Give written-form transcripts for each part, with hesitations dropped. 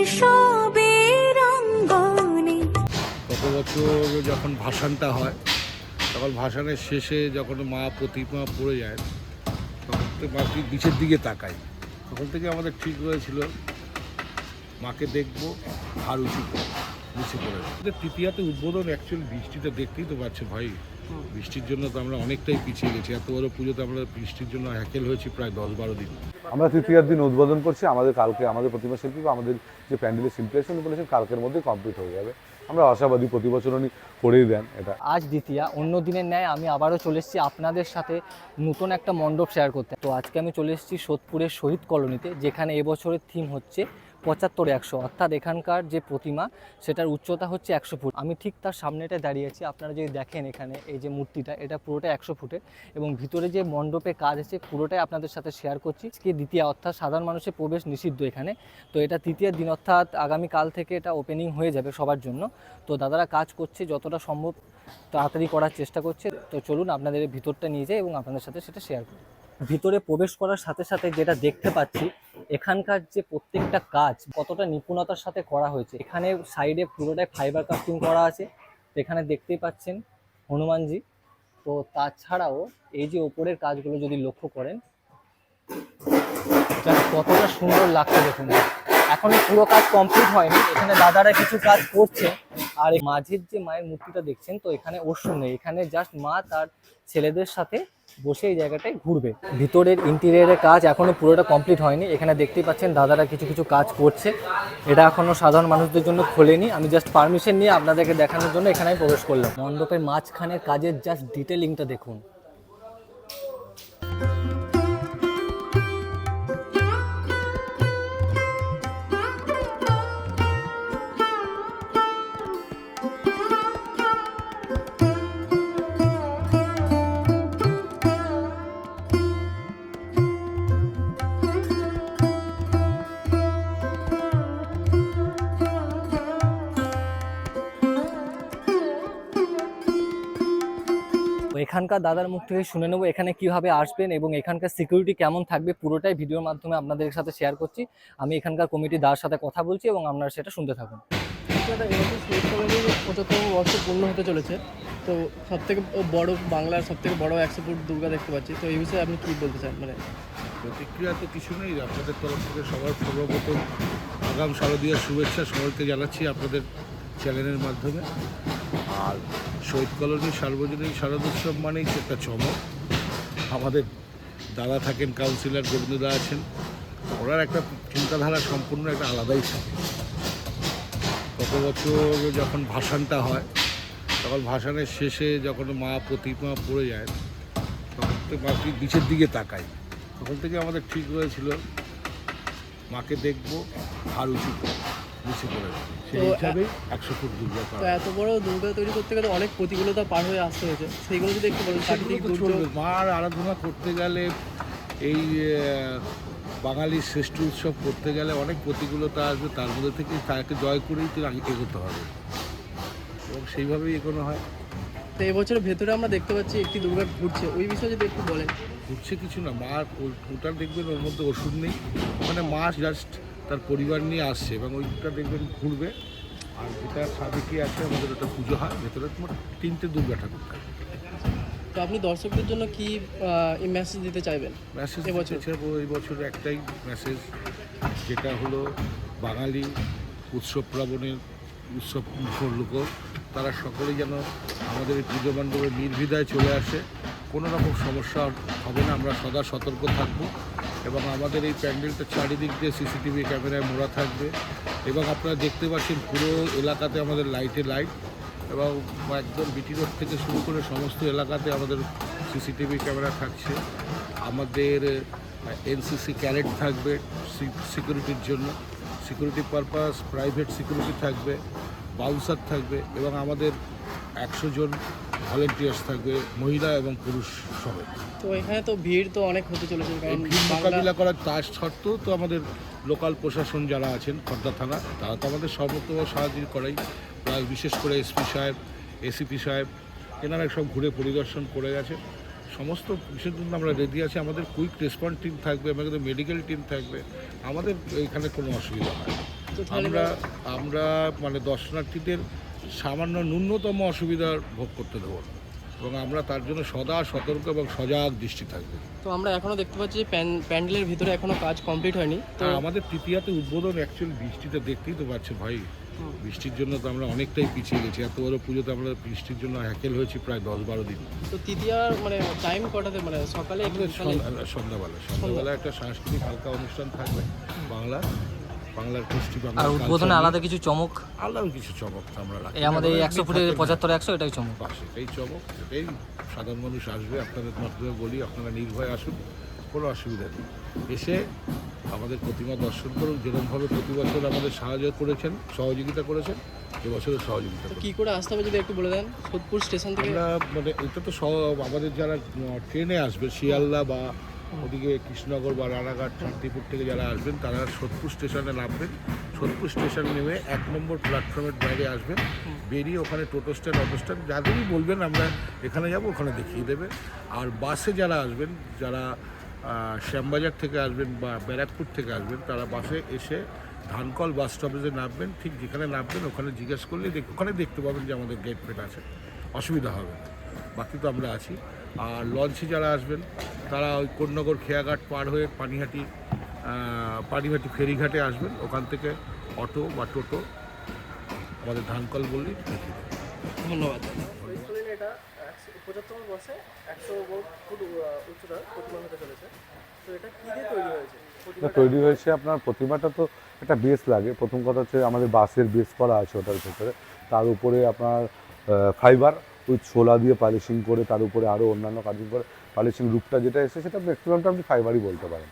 উৎসবের অঙ্গনে। গত বছর যখন ভাসানটা হয়, তখন ভাসানের শেষে যখন মা প্রতিমা পড়ে যায়, তখন তো মাটি নিচের দিকে তাকাই। তখন থেকে আমাদের ঠিক হয়েছিল মাকে দেখবো আর উঁচু করে নিচে করে। তৃতীয়াতে উদ্বোধন অ্যাকচুয়ালি বৃষ্টিটা দেখতেই তো পাচ্ছে ভাই, বৃষ্টির জন্য তো আমরা অনেকটাই পিছিয়ে গেছি। এত বড় পুজোতে আমরা বৃষ্টির জন্য হ্যাকেল হয়েছি প্রায় 10-12 দিন। আমরা তৃতীয়ার দিন উদ্বোধন করছি। কালকে আমাদের প্রতিমা শিল্পী বা আমাদের যে প্যান্ডেলের শিল্পী বলেছেন কালকের মধ্যে কমপ্লিট হয়ে যাবে। আমরা আশাবাদী, প্রতি বছর উনি করেই দেন এটা। আজ দ্বিতীয়া, অন্য দিনের ন্যায় আমি আবারও চলে এসেছি আপনাদের সাথে নতুন একটা মণ্ডপ শেয়ার করতে। তো আজকে আমি চলে এসেছি সোদপুরের শহীদ কলোনিতে, যেখানে এবছরের থিম হচ্ছে 75-100, অর্থাৎ এখানকার যে প্রতিমা সেটার উচ্চতা হচ্ছে 100 ফুট। আমি ঠিক তার সামনেটায় দাঁড়িয়েছি। আপনারা যদি দেখেন এখানে এই যে মূর্তিটা, এটা পুরোটাই 100 ফুটের এবং ভিতরে যে মণ্ডপে কাজ আছে পুরোটাই আপনাদের সাথে শেয়ার করছি। আজকে দ্বিতীয়া, অর্থাৎ সাধারণ মানুষের প্রবেশ নিষিদ্ধ এখানে। তো এটা তৃতীয় দিন, অর্থাৎ আগামীকাল থেকে এটা ওপেনিং হয়ে যাবে সবার জন্য। তো দাদারা কাজ করছে, যতটা সম্ভব তাড়াতাড়ি করার চেষ্টা করছে। তো চলুন আপনাদের ভিতরটা নিয়ে যাই এবং আপনাদের সাথে সেটা শেয়ার করি। ভিতরে প্রবেশ করার সাথে সাথে যেটা দেখতে পাচ্ছি, এখানকার যে প্রত্যেকটা কাজ কতটা নিপুণতার সাথে করা হয়েছে। এখানে সাইডে পুরোটাই ফাইবার কাস্টিং করা আছে। তো এখানে দেখতেই পাচ্ছেন হনুমানজি। তো তাছাড়াও এই যে ওপরের কাজগুলো যদি লক্ষ্য করেন, কতটা সুন্দর লাগছে দেখুন। এখনো পুরো কাজ কমপ্লিট হয়নি, এখানে দাদারা কিছু কাজ করছে। আর মাঝের যে মায়ের মূর্তিটা দেখছেন, তো এখানে অশ্ব নেই, এখানে জাস্ট মা তার ছেলেদের সাথে বসে এই জায়গাটায় ঘুরবে। ভিতরের ইন্টেরিয়ারের কাজ এখনো পুরোটা কমপ্লিট হয়নি। এখানে দেখতেই পাচ্ছেন দাদারা কিছু কিছু কাজ করছে। এটা এখনো সাধারণ মানুষদের জন্য খোলেনি। আমি জাস্ট পারমিশন নিয়ে আপনাদেরকে দেখানোর জন্য এখানে প্রবেশ করলাম। মণ্ডপের মাঝখানের কাজের জাস্ট ডিটেলিংটা দেখুন। এখানকার দাদার মুখ থেকে শুনে নেবো এখানে কিভাবে আসবেন এবং এখানকার সিকিউরিটি কেমন থাকবে। পুরোটাই ভিডিওর মাধ্যমে আপনাদের সাথে শেয়ার করছি। আমি এখানকার কমিটির দাদার সাথে কথা বলছি এবং আপনারা সেটা শুনতে থাকুন। এবছর শহীদ কলোনির 75তম বর্ষ পূর্ণ হতে চলেছে। তো সবথেকে বড়, বাংলার সবথেকে বড় 100 ফুট দুর্গা দেখতে পাচ্ছি। তো এই বিষয়ে আপনি কী বলতে চান? মানে প্রতিক্রিয়া তো কিছু নেই। আপনাদের তরফ থেকে সবার সর্বপ্রথম আগাম শারদীয়ার শুভেচ্ছা সবাইকে জানাচ্ছি আপনাদের চ্যানেলের মাধ্যমে। আর শহীদ কলোনি সার্বজনীন শারদোৎসব মানেই একটা চমক। আমাদের দাদা থাকেন, কাউন্সিলর গোবিন্দদা আছেন, ওনার একটা চিন্তাধারা সম্পূর্ণ একটা আলাদাই থাকে। গত বছর যখন ভাসানটা হয়, তখন ভাসানের শেষে যখন মা প্রতিমা পড়ে যায়, তখন তো মাটি নিচের দিকে তাকাই। তখন থেকে আমাদের ঠিক হয়েছিল মাকে দেখবো আর উঁচু করে নিচে করে, সেই হিসাবেই 100 ফুট দুর্গা করা। তো এত বড় দুর্গা তৈরি করতে গেলে অনেক প্রতিকূলতা পার হয়ে আসতে হয়েছে, সেইগুলো যদি একটু বলেন। প্রাকৃতিক দুর্যোগ, মার আরাধনা করতে গেলে, এই বাঙালির শ্রেষ্ঠ উৎসব করতে গেলে অনেক প্রতিকূলতা আসবে, তার মধ্যে থেকে তাকে জয় করেই তো এগোতে হবে এবং সেইভাবেই এগোনো হয়। তো এবছরের ভেতরে আমরা দেখতে পাচ্ছি একটি দুর্গা ঘুরছে, ওই বিষয়ে যদি একটু বলেন। ঘুরছে কিছু না, মা ওটা দেখবেন ওর মধ্যে ওষুধ নেই, মানে মা জাস্ট তার পরিবার নিয়ে আসছে এবং ওইটা দেখবেন ঘুরবে। আর যেটা সাবেকি আছে আমাদের ওটা পুজো হয়, ভেতরে তোমার 3টে দুর্গা ঠাকুর থাকে। তো আপনি দর্শকদের জন্য কি মেসেজ দিতে চাইবেন? মেসেজ এবছর এই বছর একটাই মেসেজ, যেটা হলো বাঙালি উৎসব প্লাবনের উৎসব মুখর লোক, তারা সকলেই যেন আমাদের এই পুজো মণ্ডপে নির্দ্বিধায় চলে আসে। কোনো রকম সমস্যা হবে না, আমরা সদা সতর্ক থাকব এবং আমাদের এই প্যান্ডেলটা চারিদিক দিয়ে সিসিটিভি ক্যামেরায় মোড়া থাকবে এবং আপনারা দেখতে পাচ্ছেন পুরো এলাকাতে আমাদের লাইটে লাইট এবং একদম বিটি রোড থেকে শুরু করে সমস্ত এলাকাতে আমাদের সিসিটিভি ক্যামেরা থাকছে। আমাদের এনসিসি ক্যারেট থাকবে সিকিউরিটির জন্য, সিকিউরিটি পারপাস, প্রাইভেট সিকিউরিটি থাকবে, বাউন্সার থাকবে এবং আমাদের 100 জন ভলেন্টিয়ার্স থাকবে, মহিলা এবং পুরুষ সহ। তো এখানে তো ভিড় তো অনেক হতে চলেছে, কারণ মোকাবিলা করার তার সত্ত্বেও তো আমাদের লোকাল প্রশাসন যারা আছেন খর্দা থানা, তারা তো আমাদের সর্বতভাবে সাহায্য করাই, বিশেষ করে এসপি সাহেব, এসিপি সাহেব, এনারা সব ঘুরে পরিদর্শন করে গেছে। সমস্ত কিছুর জন্য আমরা রেডি আছি। আমাদের কুইক রেসপন্স টিম থাকবে, আমাদের মেডিকেল টিম থাকবে, আমাদের এখানে কোনো অসুবিধা হয় না। তো তাহলে আমরা মানে দর্শনার্থীদের সামান্য ন্যূনতম অসুবিধার ভোগ করতে দেবো না, এবং আমরা তার জন্য সদা সতর্ক এবং সজাগ দৃষ্টি থাকবে। তো আমরা এখনো দেখতে পাচ্ছি যে প্যান্ডেলের ভিতরে এখনো কাজ কমপ্লিট হয়নি। তো আমাদের তৃতীয়াতে উদ্বোধন অ্যাকচুয়ালি বৃষ্টিতে দেখতেই তো পাচ্ছেন ভাই, বৃষ্টির জন্য তো আমরা অনেকটাই পিছিয়ে গেছি। এত বড় পুজোতে আমরা বৃষ্টির জন্য হ্যাকেল হয়েছি প্রায় 10-12 দিন। তো তৃতীয়ার মানে টাইম কটাতে, মানে সকালে আমাদের সন্ধ্যাবেলা একটা সাংস্কৃতিক হালকা অনুষ্ঠান থাকবে, বাংলার কৃষ্টি, আর উদ্বোধনে আলাদা কিছু চমক, আলাদা কিছু চমক আমরা রাখি। এই আমাদের এই 100 ফুটের 75-100 এটাই চমক। এই চমক, এই সাধারণ মানুষ আসবে, আপনাদের মাধ্যমে বলি আপনারা নির্ভয়ে আসুন, কোনো অসুবিধা নেই। এসে আমাদের প্রতিমা দর্শন করুন, যেরকমভাবে প্রতি বছর আমাদের সহযোগিতা করেছেন, এবছরও সহযোগিতা করুন। কী করে আসতে হবে যদি একটু বলে দেন, সোদপুর স্টেশন থেকে? আমরা মানে এটা তো আমাদের যারা ট্রেনে আসবে শিয়ালদা বা ওদিকে কৃষ্ণনগর বা রানাঘাট শান্তিপুর থেকে যারা আসবেন, তারা সোদপুর স্টেশনে নামবেন। সোদপুর স্টেশন নেমে 1 নম্বর প্ল্যাটফর্মের বাইরে আসবেন, বেরিয়ে ওখানে টোটো স্ট্যান্ড, অটো স্ট্যান্ড যাদেরই বলবেন আমরা এখানে যাব, ওখানে দেখিয়ে দেবে। আর বাসে যারা আসবেন, যারা শ্যামবাজার থেকে আসবেন বা ব্যারাকপুর থেকে আসবেন, তারা বাসে এসে ধানকল বাস স্টপেজে নামবেন। ঠিক যেখানে নামবেন ওখানে জিজ্ঞেস করলে ওখানে দেখতে পাবেন যে আমাদের গেট ফেট আছে, অসুবিধা হবে না। বাকি তো আমরা আছি। আর লঞ্চে যারা আসবেন তারা ওই কোন্নগর খেয়াঘাট পার হয়ে পানিহাটি ফেরিঘাটে আসবেন, ওখান থেকে অটো বা টোটো আমাদের ধানকল বললেই দেখিয়ে দেবে। ধন্যবাদ। এটা 75 বর্ষে 100 ফুট উচ্চতার প্রতিমা হতে চলেছে। তো এটা কী দিয়ে তৈরি হয়েছে? তৈরি হয়েছে আপনার প্রতিমাটা তো একটা বেস লাগে। প্রথম কথা হচ্ছে আমাদের বাসের বেস করা আছে ওটার ভেতরে, তার উপরে আপনার ফাইবার উইথ ছোলা দিয়ে পালিশিং করে, তার উপরে আরও অন্যান্য কাজ করে পালিশিং রূপটা যেটা এসে সেটা ম্যাক্সিমামটা আপনি ফাইবারই বলতে পারেন।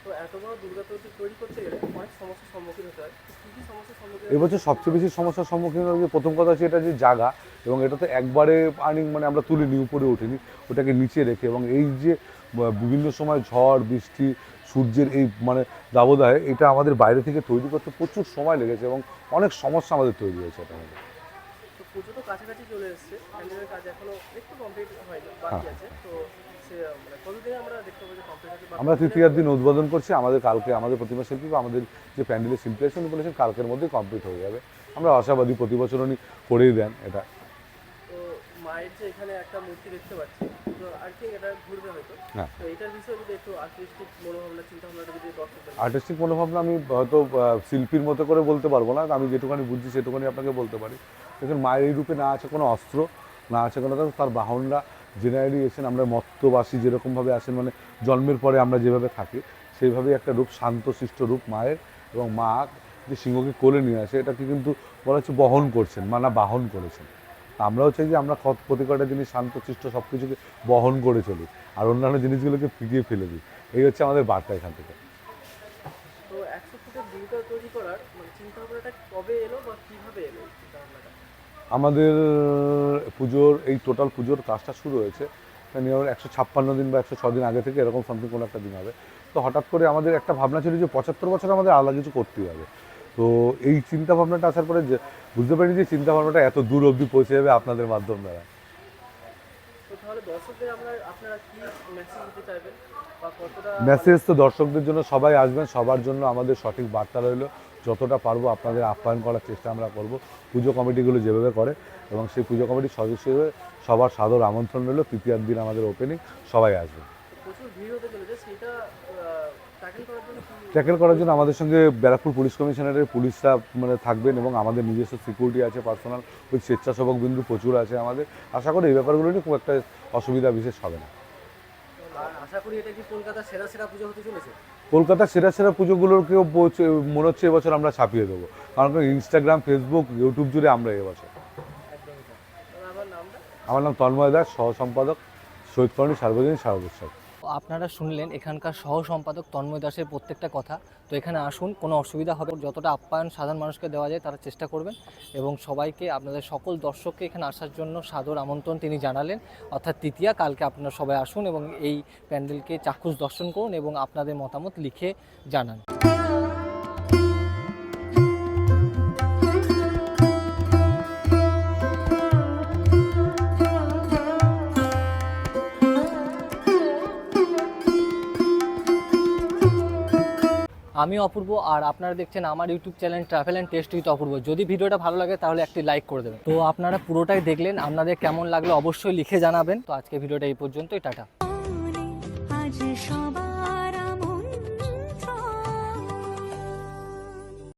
তো এত বড় দুর্গা তৈরি করতে গেলে অনেক সমস্যার সম্মুখীন হতে হয়। কী কী সমস্যার সম্মুখীন? এবছর সবচেয়ে বেশি সমস্যার সম্মুখীন হচ্ছে, প্রথম কথা হচ্ছে এটা যে জায়গা, এবং এটা তো একবারে মানে আমরা তুলিনি, উপরে উঠিনি, ওটাকে নিচে রেখে, এবং এই যে বিভিন্ন সময় ঝড় বৃষ্টি সূর্যের এই মানে দাবদাহে এটা আমাদের বাইরে থেকে তৈরি করতে প্রচুর সময় লেগেছে এবং অনেক সমস্যা আমাদের তৈরি হয়েছে এটা আমাদের। তো পুজো তো কাছাকাছি চলে এসেছে, প্যান্ডেলের কাজ এখনো একটু কমপ্লিট হয়নি, বাকি আছে। তো মানে কতদিনে আমরা দেখতে পাবো যে কমপ্লিট হবে? আমরা তৃতীয়ার দিন উদ্বোধন করছি। কালকে আমাদের প্রতিমা শিল্পী বা আমাদের যে প্যান্ডেলের শিল্পীরা বলেছেন কালকের মধ্যে কমপ্লিট হয়ে যাবে। আমরা আশাবাদী, প্রতি বছর উনি করেই দেন এটা। তো মায়ের যে এখানে একটা মূর্তি দেখতে পাচ্ছি, তো আর কি এটা ঘুরবে হয়তো। হ্যাঁ, তো এটার বিষয়ে যদি একটু আর্টিস্টিক মনোভাবনা, চিন্তা ভাবনাটা যদি দর্শকদের। আর্টিস্টিক মনোভাবনা আমি হয়তো শিল্পীর মতো করে বলতে পারবো না, আমি যেটুখানি বুঝছি সেটুখানি আপনাকে বলতে পারি। দেখুন, মায়ের এই রূপে না আছে কোনো অস্ত্র, না আছে কোনো, তার বাহনরা জেনারেলি এসেন আমরা মত্তবাসী যেরকমভাবে আসেন, মানে জন্মের পরে আমরা যেভাবে থাকি সেইভাবেই একটা রূপ, শান্তশিষ্ট রূপ মায়ের। এবং মা যে সিংহকে কোলে নিয়ে আসে এটাকে কিন্তু বলা হচ্ছে বহন করছেন, না বাহন করেছেন। আমরাও চাই যে আমরা প্রতিকটা জিনিস শান্তশিষ্ট সব কিছুকে বহন করে চলি, আর অন্যান্য জিনিসগুলোকে ফিরিয়ে ফেলে দিই। এই হচ্ছে আমাদের বার্তা এখান থেকে। তো 100 ফুটের দুর্গা তৈরি করার মানে চিন্তা ভাবনাটা কবে এলো বা কীভাবে এলো চিন্তা ভাবনাটা? আমাদের এই টোটাল পুজোর কাজটা শুরু হয়েছে নিয়র 156 দিন বা 106 দিন আগে থেকে, এরকম সামথিং কোনো একটা দিন হবে। তো হঠাৎ করে আমাদের একটা ভাবনা ছিল যে 75 বছর আমাদের আলাদা কিছু করতেই হবে। তো এই চিন্তা ভাবনাটা আসার পরে যে বুঝতে পারি যে চিন্তা ভাবনাটা এত দূর অবধি পৌঁছে যাবে আপনাদের মাধ্যম দ্বারা। তো তাহলে দর্শকদের আপনারা কি মেসেজ দিতে চাইবেন বা কতটা? মেসেজ তো দর্শকদের জন্য, সবাই আসবেন, সবার জন্য আমাদের সঠিক বার্তা রইল। যতটা পারবো আপনাদের আপ্যায়ন করার চেষ্টা আমরা করব, পুজো কমিটিগুলো যেভাবে করে, এবং সেই পুজো কমিটির সদস্য হিসেবে সবার সাদর আমন্ত্রণ রইল। তৃতীয়ার দিন আমাদের ওপেনিং, সবাই আসবে। প্রচুর ভিড় হতে চলেছে, সেটা ট্যাকেল করার জন্য আমাদের সঙ্গে ব্যারাকপুর পুলিশ কমিশনারের পুলিশরা মানে থাকবেন, এবং আমাদের নিজস্ব সিকিউরিটি আছে, পার্সোনাল ওই স্বেচ্ছাসেবক বিন্দু প্রচুর আছে আমাদের। আশা করি এই ব্যাপারগুলো নিয়ে খুব একটা অসুবিধা বিশেষ হবে না। আশা করি এটা কি কলকাতার সেরা পুজো হতে চলেছে? কলকাতার সেরা পুজোগুলোকেও মনে হচ্ছে এবছর আমরা ছাপিয়ে দেবো, কারণ ইনস্টাগ্রাম, ফেসবুক, ইউটিউব জুড়ে আমরা এবছর। আমার নাম তন্ময় দাস, সহ সম্পাদক, শহীদ কলোনি সার্বজনীন শারদোৎসব। আপনারা শুনলেন এখানকার সহ সম্পাদক তন্ময় দাসের প্রত্যেকটা কথা। তো এখানে আসুন, কোনো অসুবিধা হবে, যতটা আপ্যায়ন সাধারণ মানুষকে দেওয়া যায় তারা চেষ্টা করবেন, এবং সবাইকে, আপনাদের সকল দর্শককে এখানে আসার জন্য সাদর আমন্ত্রণ তিনি জানালেন। অর্থাৎ তৃতীয়া, কালকে আপনারা সবাই আসুন এবং এই প্যান্ডেলকে চাক্ষুষ দর্শন করুন এবং আপনাদের মতামত লিখে জানান। আমি অপূর্ব, আর আপনারা দেখছেন আমার YouTube channel travel and taste with Apurba. যদি ভিডিওটা ভালো লাগে তাহলে একটি লাইক করে দেবেন। তো আপনারা পুরোটাই দেখলেন, আপনাদের কেমন লাগলো অবশ্যই লিখে জানাবেন। তো আজকে ভিডিওটা এই পর্যন্তই, টাটা।